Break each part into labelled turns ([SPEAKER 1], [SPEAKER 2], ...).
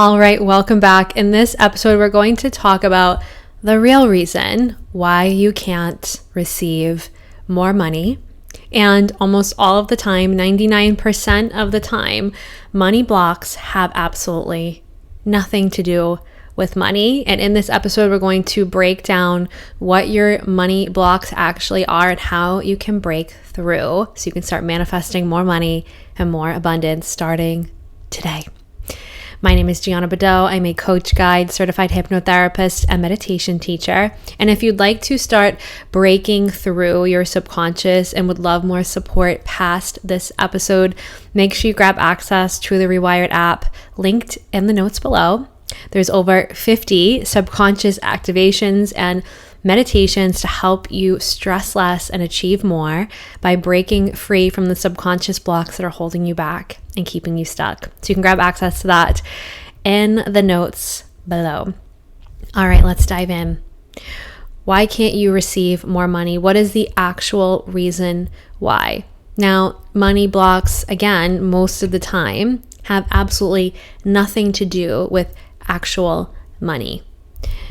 [SPEAKER 1] All right, welcome back. In this episode, we're going to talk about the real reason why you can't receive more money. And almost all of the time, 99% of the time, money blocks have absolutely nothing to do with money. And in this episode, we're going to break down what your money blocks actually are and how you can break through so you can start manifesting more money and more abundance starting today. My name is Gianna Badeau. I'm a coach, guide, certified hypnotherapist, and meditation teacher. And if you'd like to start breaking through your subconscious and would love more support past this episode, make sure you grab access to the Rewired app linked in the notes below. There's over 50 subconscious activations and meditations to help you stress less and achieve more by breaking free from the subconscious blocks that are holding you back and keeping you stuck. So you can grab access to that in the notes below. All right, let's dive in. Why can't you receive more money? What is the actual reason why? Now, money blocks, again, most of the time have absolutely nothing to do with actual money.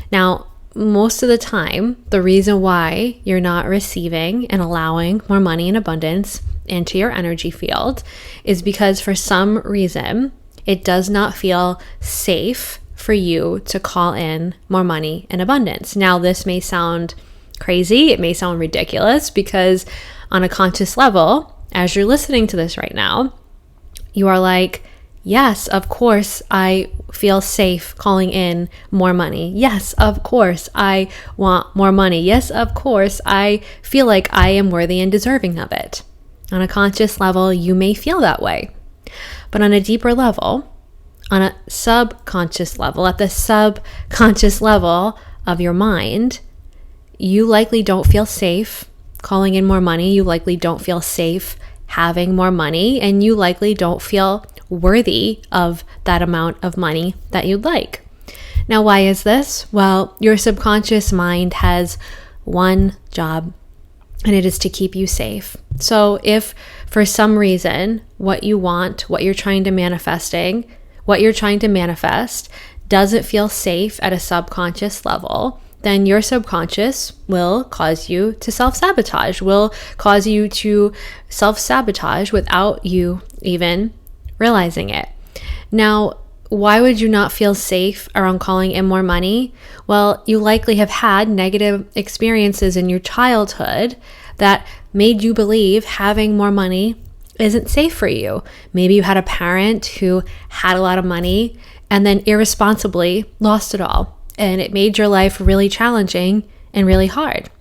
[SPEAKER 1] Now, most of the time, the reason why you're not receiving and allowing more money and abundance into your energy field is because for some reason, it does not feel safe for you to call in more money and abundance. Now, this may sound crazy. It may sound ridiculous because on a conscious level, as you're listening to this right now, you are like, yes, of course, I feel safe calling in more money. Yes, of course, I want more money. Yes, of course, I feel like I am worthy and deserving of it. On a conscious level, you may feel that way. But on a deeper level, on a subconscious level, at the subconscious level of your mind, you likely don't feel safe calling in more money. You likely don't feel safe having more money, and you likely don't feel worthy of that amount of money that you'd like. Now, why is this? Well, your subconscious mind has one job, and it is to keep you safe. So if for some reason what you want, what you're trying to manifest doesn't feel safe at a subconscious level, then your subconscious will cause you to self-sabotage, will cause you to self-sabotage without you even realizing it. Now, why would you not feel safe around calling in more money? Well, you likely have had negative experiences in your childhood that made you believe having more money isn't safe for you. Maybe you had a parent who had a lot of money and then irresponsibly lost it all, and it made your life really challenging and really hard.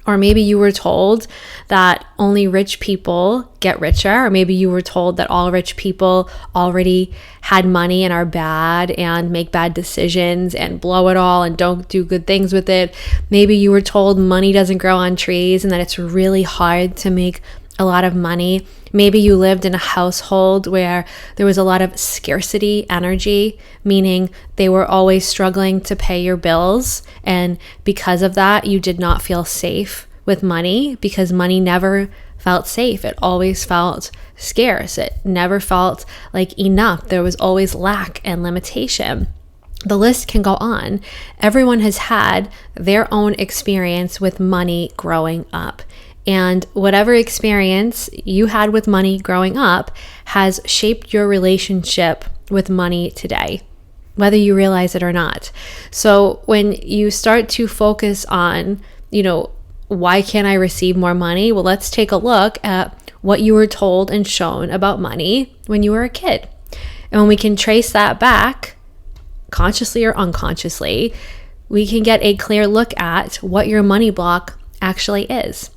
[SPEAKER 1] Or maybe you were told that only rich people get richer, or maybe you were told that all rich people already had money and are bad and make bad decisions and blow it all and don't do good things with it. Maybe you were told money doesn't grow on trees and that it's really hard to make a lot of money. Maybe you lived in a household where there was a lot of scarcity energy, meaning they were always struggling to pay your bills. And because of that, you did not feel safe with money because money never felt safe. It always felt scarce. It never felt like enough. There was always lack and limitation. The list can go on. Everyone has had their own experience with money growing up. And whatever experience you had with money growing up has shaped your relationship with money today, whether you realize it or not. So when you start to focus on, why can't I receive more money? Well, let's take a look at what you were told and shown about money when you were a kid. And when we can trace that back, consciously or unconsciously, we can get a clear look at what your money block actually is.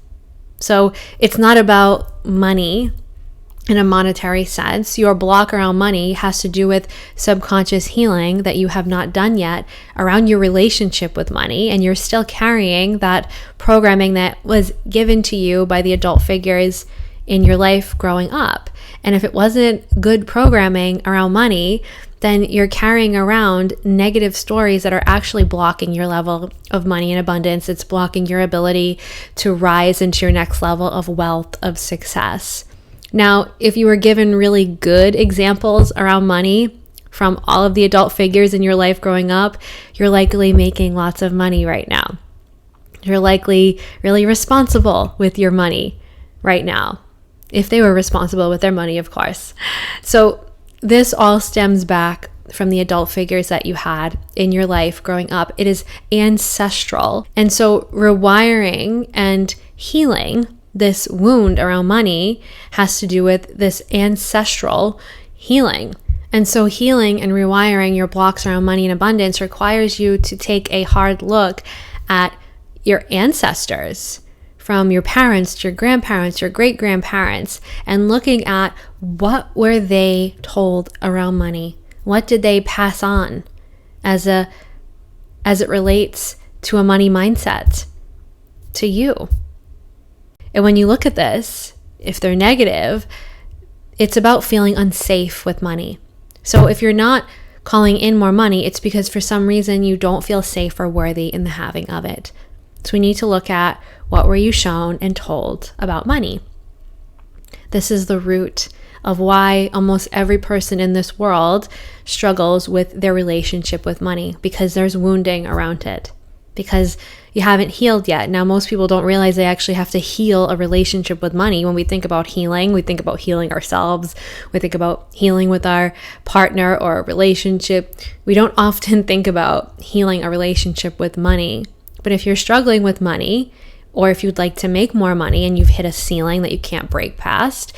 [SPEAKER 1] So it's not about money in a monetary sense. Your block around money has to do with subconscious healing that you have not done yet around your relationship with money, and you're still carrying that programming that was given to you by the adult figures in your life growing up. And if it wasn't good programming around money, then you're carrying around negative stories that are actually blocking your level of money and abundance. It's blocking your ability to rise into your next level of wealth, of success. Now, if you were given really good examples around money from all of the adult figures in your life growing up, you're likely making lots of money right now. You're likely really responsible with your money right now. If they were responsible with their money, of course. So this all stems back from the adult figures that you had in your life growing up. It is ancestral. And so rewiring and healing this wound around money has to do with this ancestral healing. And so healing and rewiring your blocks around money and abundance requires you to take a hard look at your ancestors, from your parents to your grandparents, your great-grandparents, and looking at what were they told around money? What did they pass on as it relates to a money mindset to you? And when you look at this, if they're negative, it's about feeling unsafe with money. So if you're not calling in more money, it's because for some reason you don't feel safe or worthy in the having of it. So we need to look at what were you shown and told about money. This is the root of why almost every person in this world struggles with their relationship with money, because there's wounding around it, because you haven't healed yet. Now, most people don't realize they actually have to heal a relationship with money. When we think about healing, we think about healing ourselves. We think about healing with our partner or a relationship. We don't often think about healing a relationship with money. But if you're struggling with money, or if you'd like to make more money and you've hit a ceiling that you can't break past,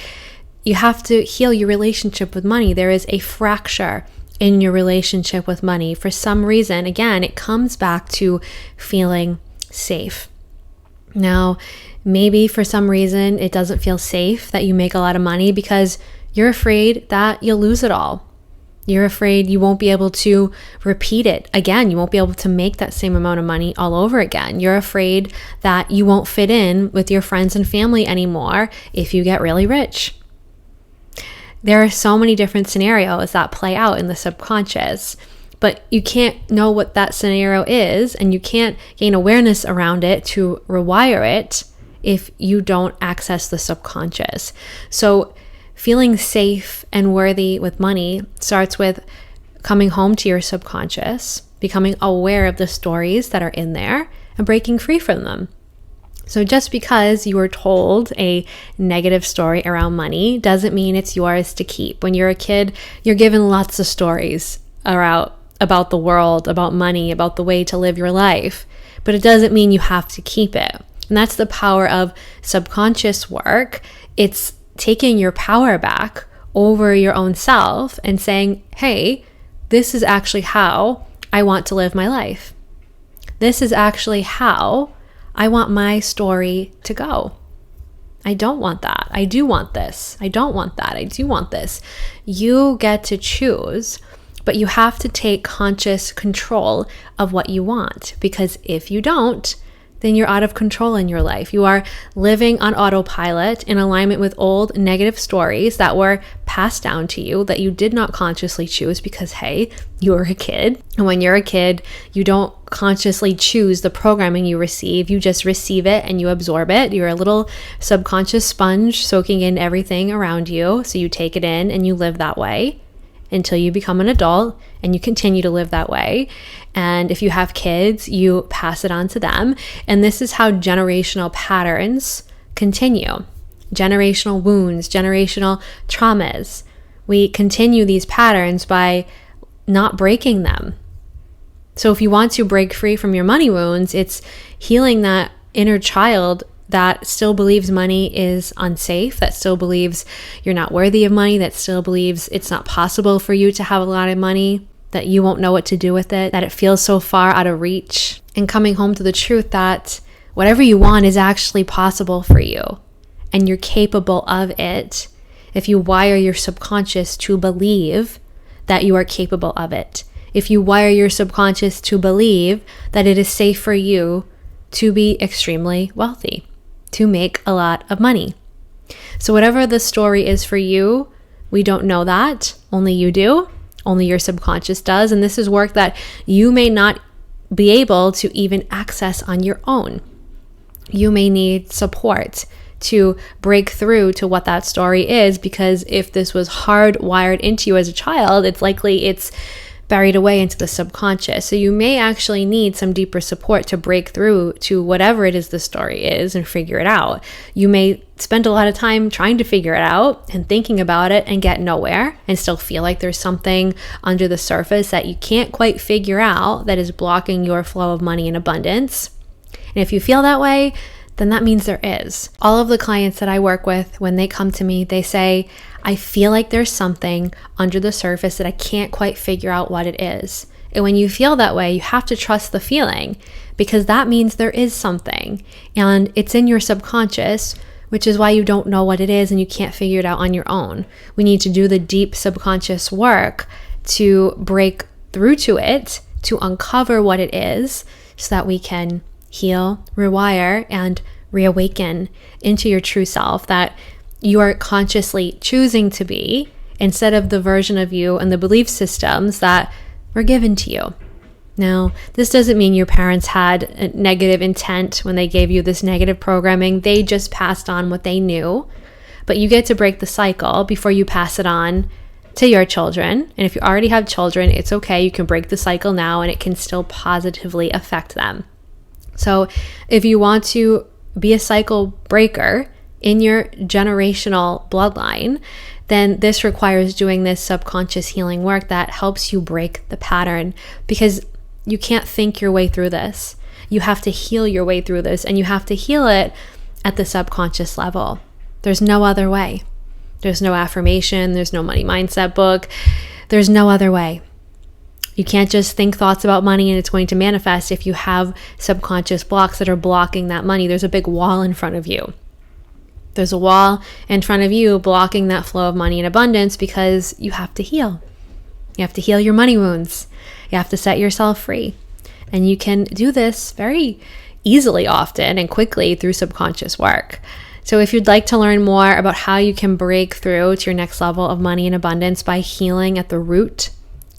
[SPEAKER 1] you have to heal your relationship with money. There is a fracture in your relationship with money. For some reason, again, it comes back to feeling safe. Now, maybe for some reason it doesn't feel safe that you make a lot of money because you're afraid that you'll lose it all. You're afraid you won't be able to repeat it again. You won't be able to make that same amount of money all over again. You're afraid that you won't fit in with your friends and family anymore if you get really rich. There are so many different scenarios that play out in the subconscious, but you can't know what that scenario is, and you can't gain awareness around it to rewire it if you don't access the subconscious. So feeling safe and worthy with money starts with coming home to your subconscious, becoming aware of the stories that are in there, and breaking free from them. So just because you were told a negative story around money doesn't mean it's yours to keep. When you're a kid, you're given lots of stories about the world, about money, about the way to live your life, but it doesn't mean you have to keep it. And that's the power of subconscious work. It's taking your power back over your own self and saying, hey, this is actually how I want to live my life. This is actually how I want my story to go. I don't want that. I do want this. I don't want that. I do want this. You get to choose, but you have to take conscious control of what you want, because if you don't, then you're out of control in your life. You are living on autopilot in alignment with old negative stories that were passed down to you that you did not consciously choose because, hey, you were a kid. And when you're a kid, you don't consciously choose the programming you receive. You just receive it and you absorb it. You're a little subconscious sponge soaking in everything around you. So you take it in and you live that way until you become an adult, and you continue to live that way. And if you have kids, you pass it on to them. And this is how generational patterns continue. Generational wounds, generational traumas. We continue these patterns by not breaking them. So if you want to break free from your money wounds, it's healing that inner child that still believes money is unsafe, that still believes you're not worthy of money, that still believes it's not possible for you to have a lot of money, that you won't know what to do with it, that it feels so far out of reach, and coming home to the truth that whatever you want is actually possible for you, and you're capable of it if you wire your subconscious to believe that you are capable of it. If you wire your subconscious to believe that it is safe for you to be extremely wealthy, to make a lot of money. So whatever the story is for you, we don't know that. Only you do. Only your subconscious does. And this is work that you may not be able to even access on your own. You may need support to break through to what that story is, because if this was hardwired into you as a child, it's likely it's buried away into the subconscious. So you may actually need some deeper support to break through to whatever it is the story is and figure it out. You may spend a lot of time trying to figure it out and thinking about it and get nowhere and still feel like there's something under the surface that you can't quite figure out that is blocking your flow of money and abundance. And if you feel that way, then that means there is. All of the clients that I work with, when they come to me, they say, I feel like there's something under the surface that I can't quite figure out what it is. And when you feel that way, you have to trust the feeling, because that means there is something and it's in your subconscious, which is why you don't know what it is and you can't figure it out on your own. We need to do the deep subconscious work to break through to it, to uncover what it is, so that we can heal, rewire, and reawaken into your true self that you are consciously choosing to be, instead of the version of you and the belief systems that were given to you. Now, this doesn't mean your parents had a negative intent when they gave you this negative programming. They just passed on what they knew. But you get to break the cycle before you pass it on to your children. And if you already have children, it's okay. You can break the cycle now and it can still positively affect them. So if you want to be a cycle breaker in your generational bloodline, then this requires doing this subconscious healing work that helps you break the pattern, because you can't think your way through this. You have to heal your way through this, and you have to heal it at the subconscious level. There's no other way. There's no affirmation. There's no money mindset book. There's no other way. You can't just think thoughts about money and it's going to manifest if you have subconscious blocks that are blocking that money. There's a big wall in front of you. There's a wall in front of you blocking that flow of money and abundance, because you have to heal. You have to heal your money wounds. You have to set yourself free. And you can do this very easily, often, and quickly through subconscious work. So if you'd like to learn more about how you can break through to your next level of money and abundance by healing at the root,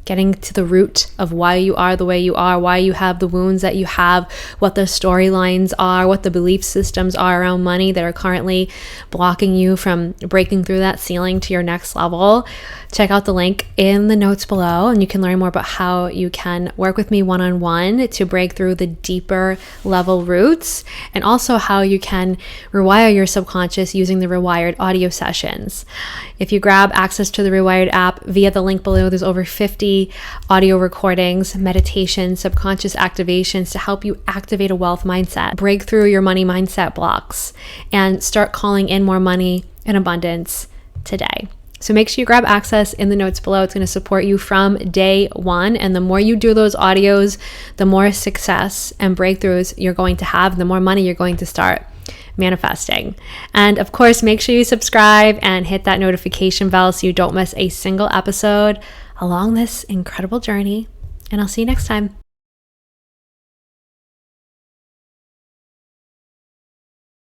[SPEAKER 1] getting to the root of why you are the way you are, why you have the wounds that you have, what the storylines are, what the belief systems are around money that are currently blocking you from breaking through that ceiling to your next level, check out the link in the notes below, and you can learn more about how you can work with me one-on-one to break through the deeper level roots, and also how you can rewire your subconscious using the Rewired audio sessions. If you grab access to the Rewired app via the link below, there's over 50 audio recordings, meditations, subconscious activations to help you activate a wealth mindset, break through your money mindset blocks, and start calling in more money and abundance today. So make sure you grab access in the notes below. It's going to support you from day one. And the more you do those audios, the more success and breakthroughs you're going to have, the more money you're going to start manifesting. And of course, make sure you subscribe and hit that notification bell so you don't miss a single episode along this incredible journey. And I'll see you next time.